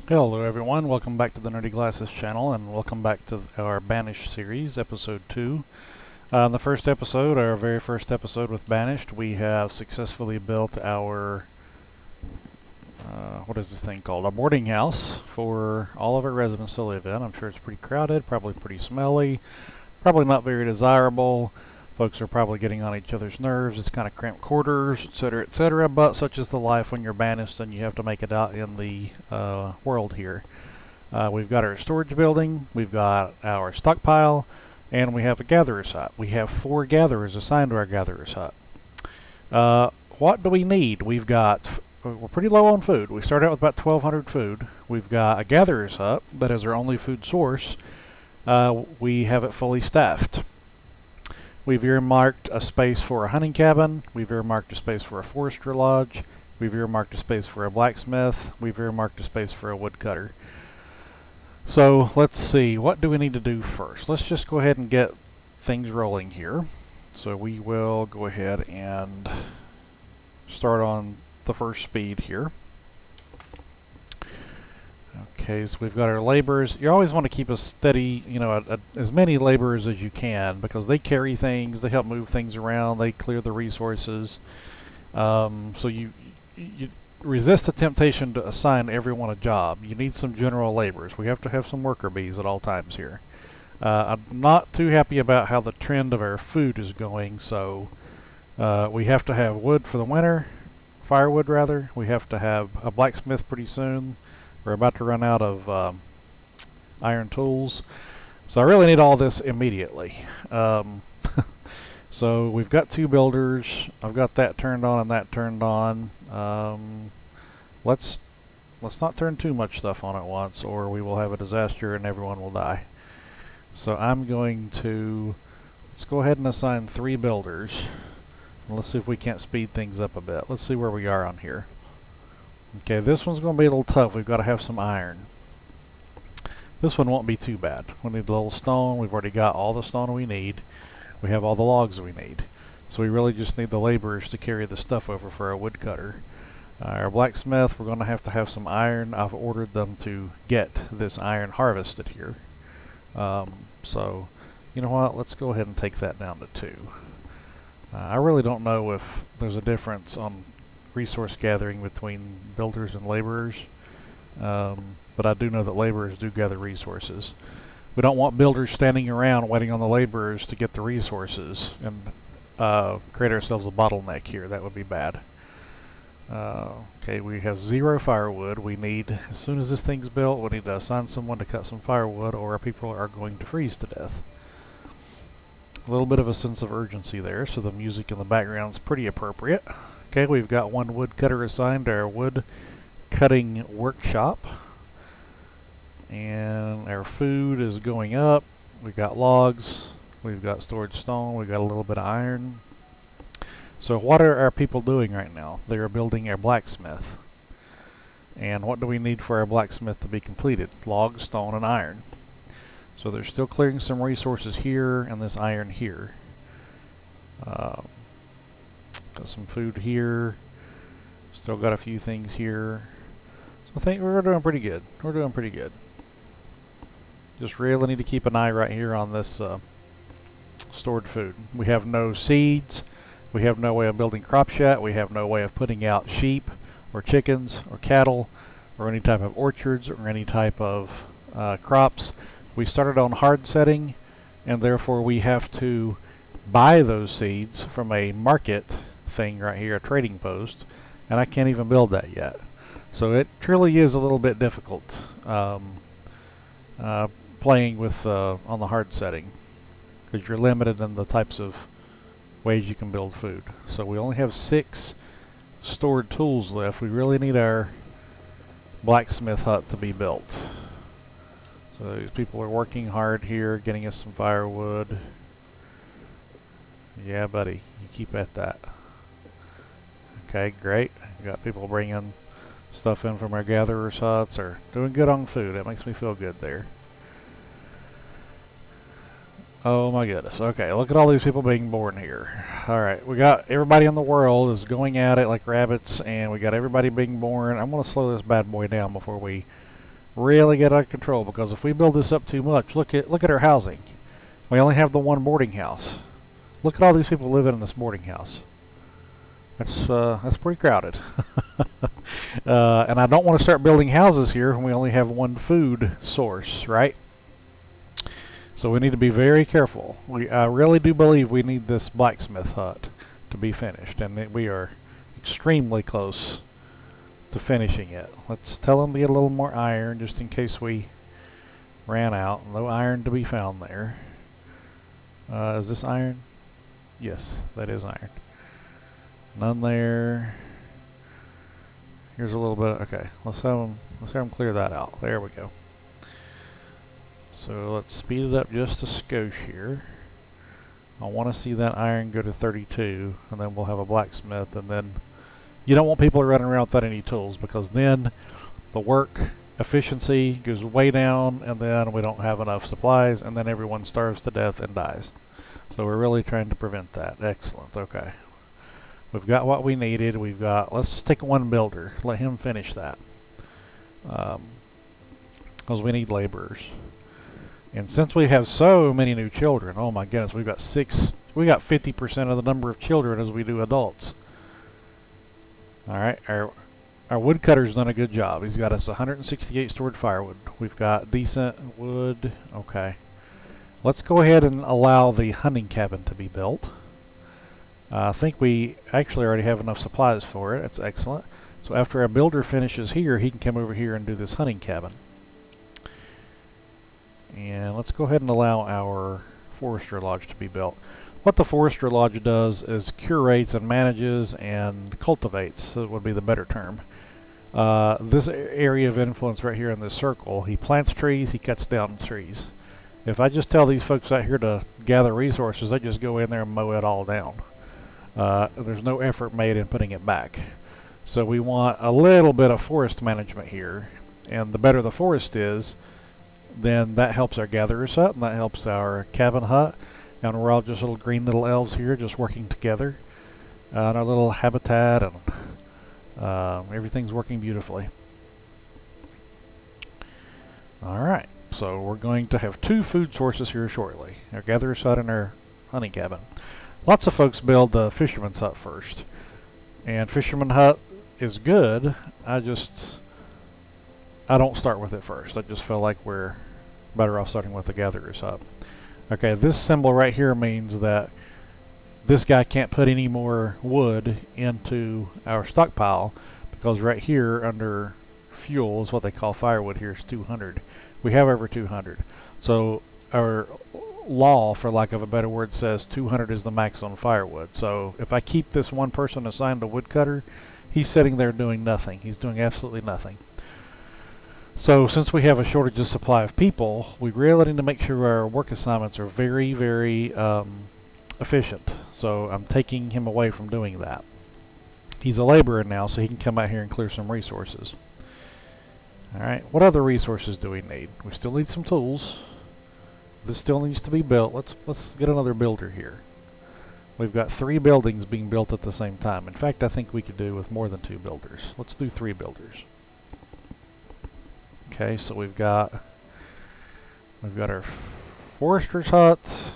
Hello everyone, welcome back to the Nerdy Glasses channel and welcome back to our Banished series, episode 2. In the first episode, our very first episode with Banished, we have successfully built our, what is this thing called? A boarding house for all of our residents to live in. I'm sure it's pretty crowded, probably pretty smelly, probably not very desirable. Folks are probably getting on each other's nerves. It's kind of cramped quarters, etc., but such is the life when you're banished and you have to make it out in the world here. We've got our storage building, we've got our stockpile, and we have a gatherer's hut. We have 4 gatherers assigned to our gatherer's hut. What do we need? We're pretty low on food. We start out with about 1,200 food. We've got a gatherer's hut that is our only food source. We have it fully staffed. We've earmarked a space for a hunting cabin. We've earmarked a space for a forester lodge. We've earmarked a space for a blacksmith. We've earmarked a space for a woodcutter. So let's see, what do we need to do first? Let's just go ahead and get things rolling here. So we will go ahead and start on the first speed here. Okay, so we've got our laborers. You always want to keep a steady, as many laborers as you can, because they carry things, they help move things around, they clear the resources. So you resist the temptation to assign everyone a job. You need some general laborers. We have to have some worker bees at all times here. I'm not too happy about how the trend of our food is going, so we have to have wood for the winter, firewood rather. We have to have a blacksmith pretty soon. We're about to run out of iron tools. So I really need all this immediately. So we've got 2 builders. I've got that turned on and that turned on. Let's not turn too much stuff on at once or we will have a disaster and everyone will die. So I'm going to, let's go ahead and assign 3 builders. And let's see if we can't speed things up a bit. Let's see where we are on here. Okay, this one's going to be a little tough. We've got to have some iron. This one won't be too bad. We need a little stone. We've already got all the stone we need. We have all the logs we need. So we really just need the laborers to carry the stuff over for our woodcutter. Our blacksmith, we're going to have some iron. I've ordered them to get this iron harvested here. So, you know what? Let's go ahead and take that down to 2. I really don't know if there's a difference on resource gathering between builders and laborers, but I do know that laborers do gather resources. We don't want builders standing around waiting on the laborers to get the resources and create ourselves a bottleneck here. That would be bad. Okay, we have 0 firewood. We need, as soon as this thing's built, we need to assign someone to cut some firewood or our people are going to freeze to death. A little bit of a sense of urgency there, so the music in the background is pretty appropriate. Okay, we've got 1 woodcutter assigned to our wood cutting workshop. And our food is going up. We've got logs, we've got storage stone, we've got a little bit of iron. So what are our people doing right now? They are building our blacksmith. And what do we need for our blacksmith to be completed? Logs, stone, and iron. So they're still clearing some resources here and this iron here. Got some food here. Still got a few things here. So I think we're doing pretty good. We're doing pretty good. Just really need to keep an eye right here on this stored food. We have no seeds. We have no way of building crops yet. We have no way of putting out sheep or chickens or cattle or any type of orchards or any type of crops. We started on hard setting and therefore we have to buy those seeds from a market thing right here, a trading post, and I can't even build that yet. So it truly is a little bit difficult playing with on the hard setting because you're limited in the types of ways you can build food. So we only have 6 stored tools left. We really need our blacksmith hut to be built. So these people are working hard here, getting us some firewood. Yeah, buddy, you keep at that. Okay, great. We got people bringing stuff in from our gatherers' huts. Are doing good on food. That makes me feel good there. Oh my goodness. Okay, look at all these people being born here. Alright, we got everybody in the world is going at it like rabbits, and we got everybody being born. I'm going to slow this bad boy down before we really get out of control, because if we build this up too much, look at our housing. We only have the one boarding house. Look at all these people living in this boarding house. That's pretty crowded. And I don't want to start building houses here when we only have one food source, right? So we need to be very careful. I really do believe we need this blacksmith hut to be finished, and we are extremely close to finishing it. Let's tell them to get a little more iron, just in case we ran out. No iron to be found there. Is this iron? Yes, that is iron. None there. Here's a little bit. Okay, let's have them clear that out. There we go. So let's speed it up just a skosh here. I want to see that iron go to 32, and then we'll have a blacksmith. And then you don't want people running around without any tools, because then the work efficiency goes way down, and then we don't have enough supplies, and then everyone starves to death and dies. So we're really trying to prevent that. Excellent. Okay. We've got what we needed. Let's just take one builder. Let him finish that. Because we need laborers. And since we have so many new children, oh my goodness, we got 50% of the number of children as we do adults. Alright, our woodcutter's done a good job. He's got us 168 stored firewood. We've got decent wood. Okay. Let's go ahead and allow the hunting cabin to be built. I think we actually already have enough supplies for it. That's excellent. So after our builder finishes here, he can come over here and do this hunting cabin. And let's go ahead and allow our forester lodge to be built. What the forester lodge does is curates and manages and cultivates, so it would be the better term. This area of influence right here in this circle, he plants trees, he cuts down trees. If I just tell these folks out here to gather resources, they just go in there and mow it all down. There's no effort made in putting it back. So we want a little bit of forest management here, and the better the forest is, then that helps our gatherer's hut, and that helps our cabin hut, and we're all just little green little elves here just working together in our little habitat, and everything's working beautifully. Alright, so we're going to have 2 food sources here shortly, our gatherer's hut and our hunting cabin. Lots of folks build the fisherman's hut first, and fisherman hut is good. I don't start with it first. I just feel like we're better off starting with the gatherer's hut. Okay, this symbol right here means that this guy can't put any more wood into our stockpile, because right here under fuel is what they call firewood. Here is 200. We have over 200. So our law, for lack of a better word, says 200 is the max on firewood. So if I keep this one person assigned a woodcutter, he's sitting there doing nothing. He's doing absolutely nothing. So since we have a shortage of supply of people, we really need to make sure our work assignments are very, very efficient. So I'm taking him away from doing that. He's a laborer now, so he can come out here and clear some resources. Alright, what other resources do we need? We still need some tools. This still needs to be built. Let's get another builder here. We've got 3 buildings being built at the same time. In fact, I think we could do with more than 2 builders. Let's do 3 builders. Okay, so we've got our forester's hut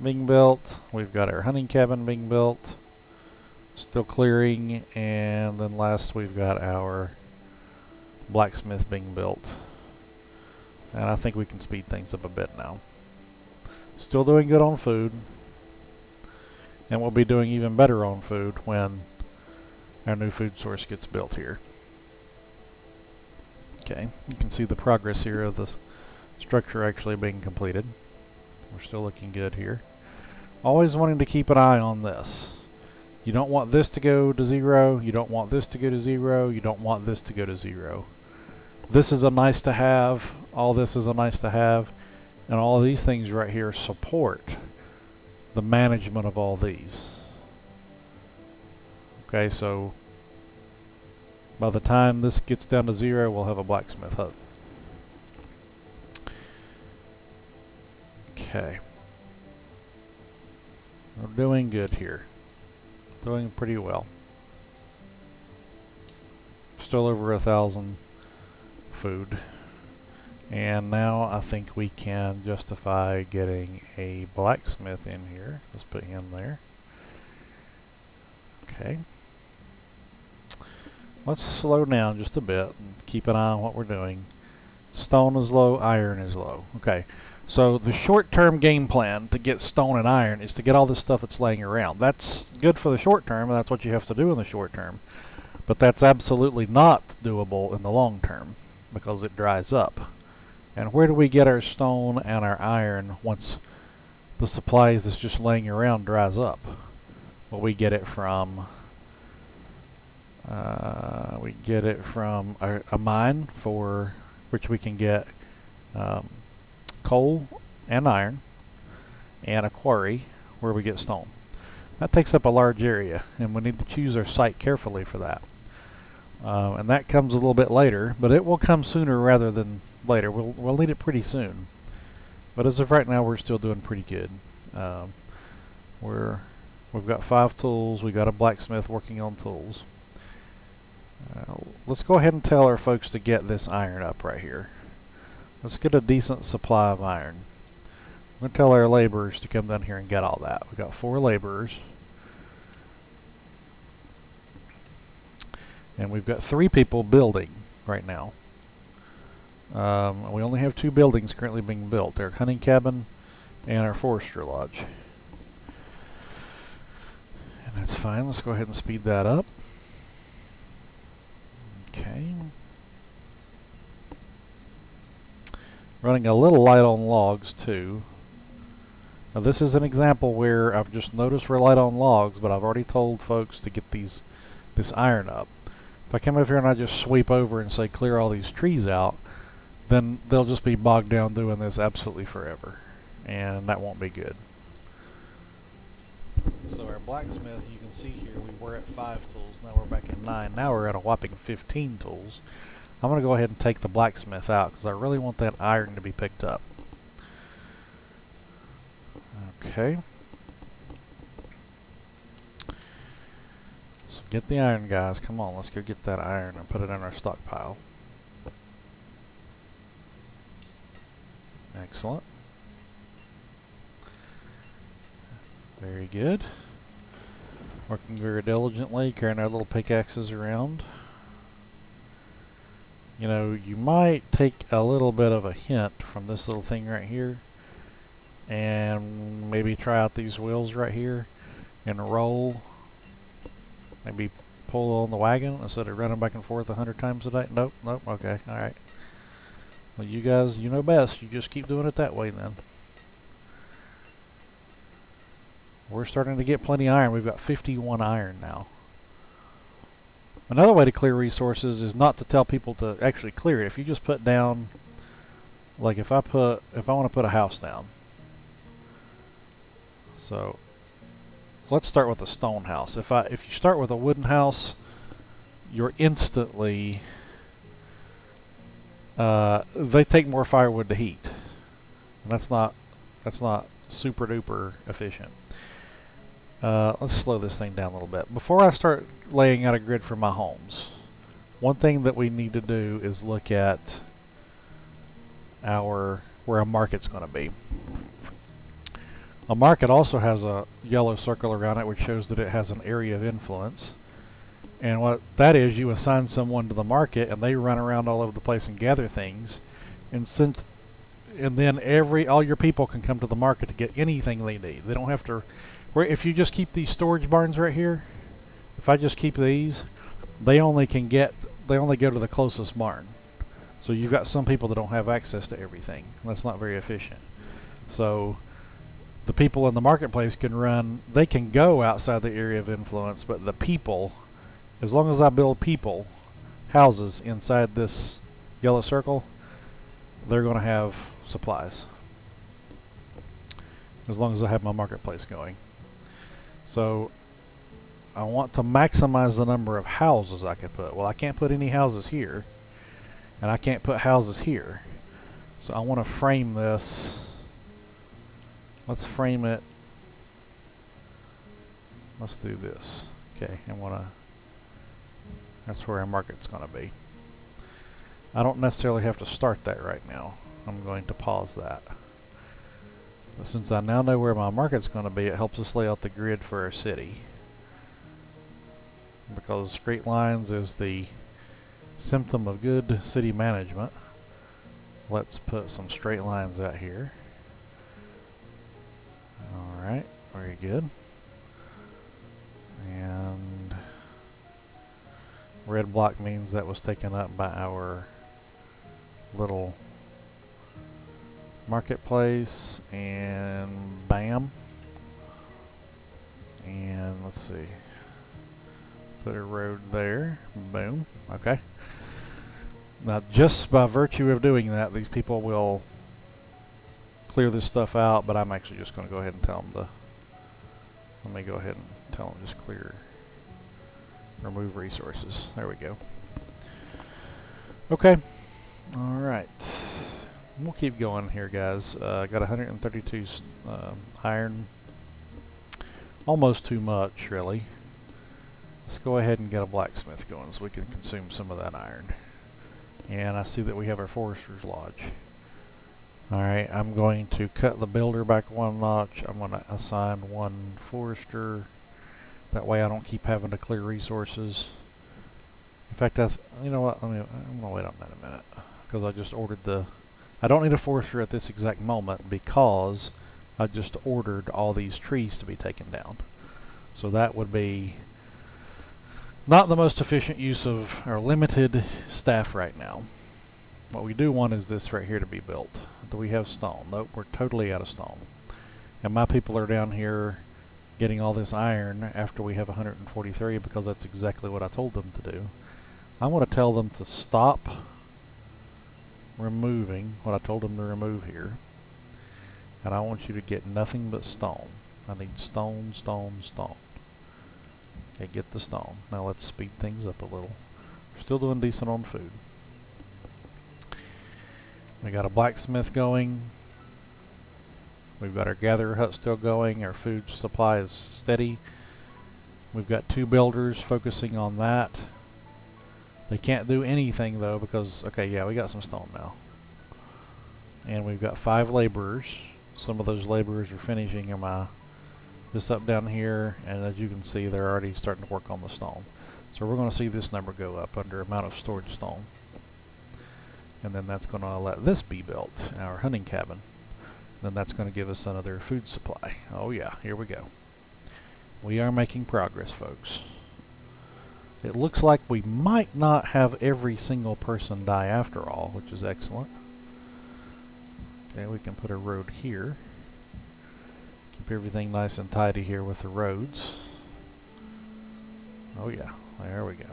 being built. We've got our hunting cabin being built. Still clearing, and then last we've got our blacksmith being built. And I think we can speed things up a bit now. Still doing good on food. And we'll be doing even better on food when our new food source gets built here. Okay, you can see the progress here of the structure actually being completed. We're still looking good here. Always wanting to keep an eye on this. You don't want this to go to 0. You don't want this to go to 0. You don't want this to go to 0. This is a nice to have. All this is a nice to have. And all of these things right here support the management of all these. Okay, so by the time this gets down to 0, we'll have a blacksmith hut. Okay. We're doing good here. Doing pretty well. Still over 1,000 food. And now I think we can justify getting a blacksmith in here. Let's put him there. Okay. Let's slow down just a bit and keep an eye on what we're doing. Stone is low, iron is low. Okay, so the short-term game plan to get stone and iron is to get all this stuff that's laying around. That's good for the short term, and that's what you have to do in the short term. But that's absolutely not doable in the long term because it dries up. And where do we get our stone and our iron once the supplies that's just laying around dries up? Well, we get it from a mine, for which we can get coal and iron, and a quarry where we get stone. That takes up a large area, and we need to choose our site carefully for that. And that comes a little bit later, but it will come sooner rather than later. We'll need it pretty soon. But as of right now, we're still doing pretty good. We've got 5 tools. We've got a blacksmith working on tools. Let's go ahead and tell our folks to get this iron up right here. Let's get a decent supply of iron. I'm going to tell our laborers to come down here and get all that. We've got 4 laborers. And we've got 3 people building right now. We only have 2 buildings currently being built. Our hunting cabin and our forester lodge. And that's fine. Let's go ahead and speed that up. Okay. Running a little light on logs too. Now this is an example where I've just noticed we're light on logs, but I've already told folks to get this iron up. If I come over here and I just sweep over and say clear all these trees out, then they'll just be bogged down doing this absolutely forever, and that won't be good. So our blacksmith, you can see here, we were at 5 tools, now we're back at 9. Now we're at a whopping 15 tools. I'm going to go ahead and take the blacksmith out because I really want that iron to be picked up. Okay. So get the iron, guys. Come on, let's go get that iron and put it in our stockpile. Excellent. Very good. Working very diligently, carrying our little pickaxes around. You know, you might take a little bit of a hint from this little thing right here and maybe try out these wheels right here and roll. Maybe pull on the wagon instead of running back and forth 100 times a day. Nope, nope, okay, alright. Well, you guys, you know best. You just keep doing it that way then. We're starting to get plenty of iron. We've got 51 iron now. Another way to clear resources is not to tell people to actually clear it. If you just put down, like if I want to put a house down. So let's start with a stone house. If you start with a wooden house, you're instantly they take more firewood to heat. And that's not super duper efficient. Let's slow this thing down a little bit. Before I start laying out a grid for my homes, one thing that we need to do is look at where a market's going to be. A market also has a yellow circle around it which shows that it has an area of influence. And what that is, you assign someone to the market and they run around all over the place and gather things, and then all your people can come to the market to get anything they need. They don't have to. If you just keep these storage barns right here, if I just keep these, they only go to the closest barn. So you've got some people that don't have access to everything. That's not very efficient. So the people in the marketplace they can go outside the area of influence, but the people, as long as I build houses inside this yellow circle, they're going to have supplies. As long as I have my marketplace going. So I want to maximize the number of houses I can put. Well, I can't put any houses here, and I can't put houses here. So I want to frame this. Let's frame it. Let's do this. Okay, that's where our market's going to be. I don't necessarily have to start that right now. I'm going to pause that. But since I now know where my market's going to be, it helps us lay out the grid for our city. Because straight lines is the symptom of good city management. Let's put some straight lines out here. Alright, very good. And red block means that was taken up by our little marketplace, and bam. And let's see. Put a road there. Boom. Okay. Now, just by virtue of doing that, these people will clear this stuff out, but I'm actually just going to go ahead and tell them to... Let me go ahead and tell them just clear... remove resources. There we go. Okay. Alright. We'll keep going here, guys. Got 132 iron. Almost too much, really. Let's go ahead and get a blacksmith going so we can consume some of that iron. And I see that we have our forester's lodge. Alright, I'm going to cut the builder back one notch. I'm going to assign one forester. That way I don't keep having to clear resources. In fact, you know what? I'm going to wait on that a minute. Because I just ordered the... I don't need a forester at this exact moment because I just ordered all these trees to be taken down. So that would be not the most efficient use of our limited staff right now. What we do want is this right here to be built. Do we have stone? Nope, we're totally out of stone. And my people are down here getting all this iron after we have 143 because that's exactly what I told them to do. I want to tell them to stop removing what I told them to remove here. And I want you to get nothing but stone. I need stone, stone, stone. Okay, get the stone. Now let's speed things up a little. We're still doing decent on food. We got a blacksmith going. We've got our gatherer hut still going. Our food supply is steady. We've got 2 builders focusing on that. They can't do anything though because, okay, yeah, we got some stone now. And we've got 5 laborers. Some of those laborers are finishing this up down here, and as you can see, they're already starting to work on the stone. So we're going to see this number go up under amount of stored stone. And then that's going to let this be built, our hunting cabin. Then that's going to give us another food supply. Oh yeah, here we go. We are making progress, folks. It looks like we might not have every single person die after all, which is excellent. Okay, we can put a road here. Keep everything nice and tidy here with the roads. Oh yeah, there we go.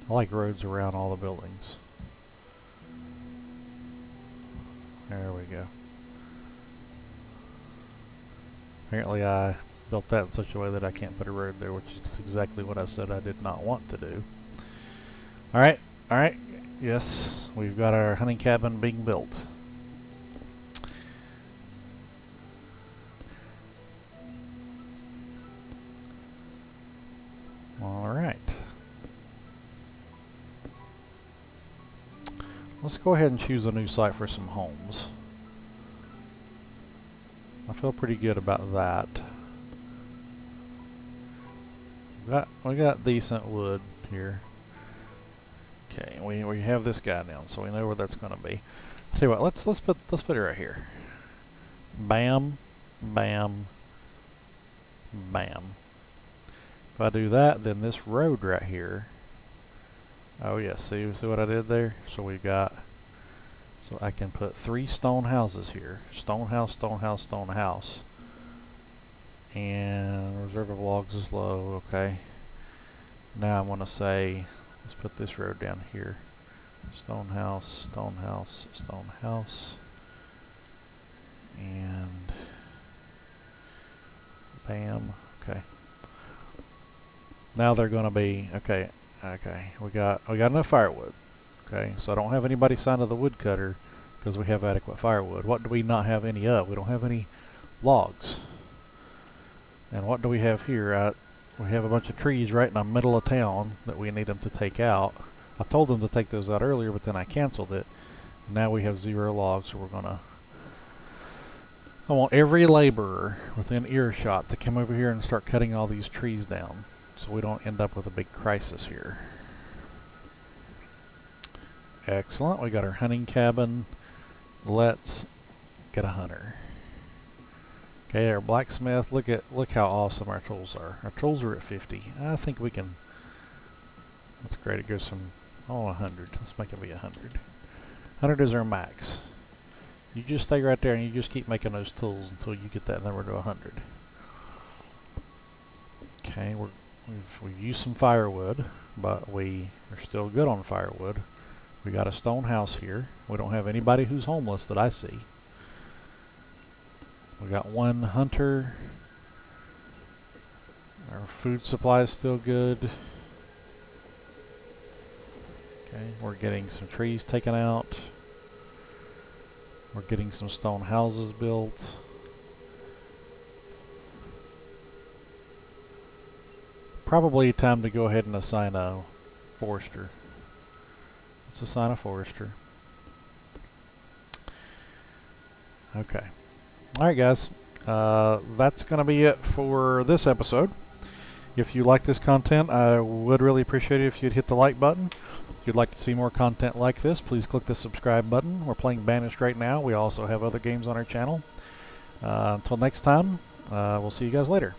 I like roads around all the buildings. There we go. Apparently I built that in such a way that I can't put a road there, which is exactly what I said I did not want to do. Alright, alright. Yes, we've got our hunting cabin being built. Alright. Let's go ahead and choose a new site for some homes. I feel pretty good about that. We got decent wood here. Okay, we have this guy down, so we know where that's going to be. I'll tell you what, let's put it right here. Bam, bam, bam. If I do that, then this road right here. Oh yes, see what I did there? So we've got, so I can put 3 stone houses here. Stone house, stone house, stone house. And reserve of logs is low, okay. Now I'm going to say, let's put this road down here. Stone house, stone house, stone house. And bam, okay. Now they're going to be, okay, we got enough firewood. Okay, so I don't have anybody signed to the woodcutter because we have adequate firewood. What do we not have any of? We don't have any logs. And what do we have here? we have a bunch of trees right in the middle of town that we need them to take out. I told them to take those out earlier, but then I canceled it. Now we have 0 logs, so we're gonna... I want every laborer within earshot to come over here and start cutting all these trees down, so we don't end up with a big crisis here. Excellent. We got our hunting cabin. Let's get a hunter. Okay, our blacksmith. Look how awesome our tools are. Our tools are at 50. I think we can. That's great. It goes from 100. Let's make it be 100. 100 is our max. You just stay right there and you just keep making those tools until you get that number to 100. Okay, we've used some firewood, but we are still good on firewood. We got a stone house here. We don't have anybody who's homeless that I see. We got 1 hunter. Our food supply is still good. Okay, we're getting some trees taken out. We're getting some stone houses built. Probably time to go ahead and assign a forester. Let's assign a forester. Okay. Alright guys, that's going to be it for this episode. If you like this content, I would really appreciate it if you'd hit the like button. If you'd like to see more content like this, please click the subscribe button. We're playing Banished right now. We also have other games on our channel. Until next time, we'll see you guys later.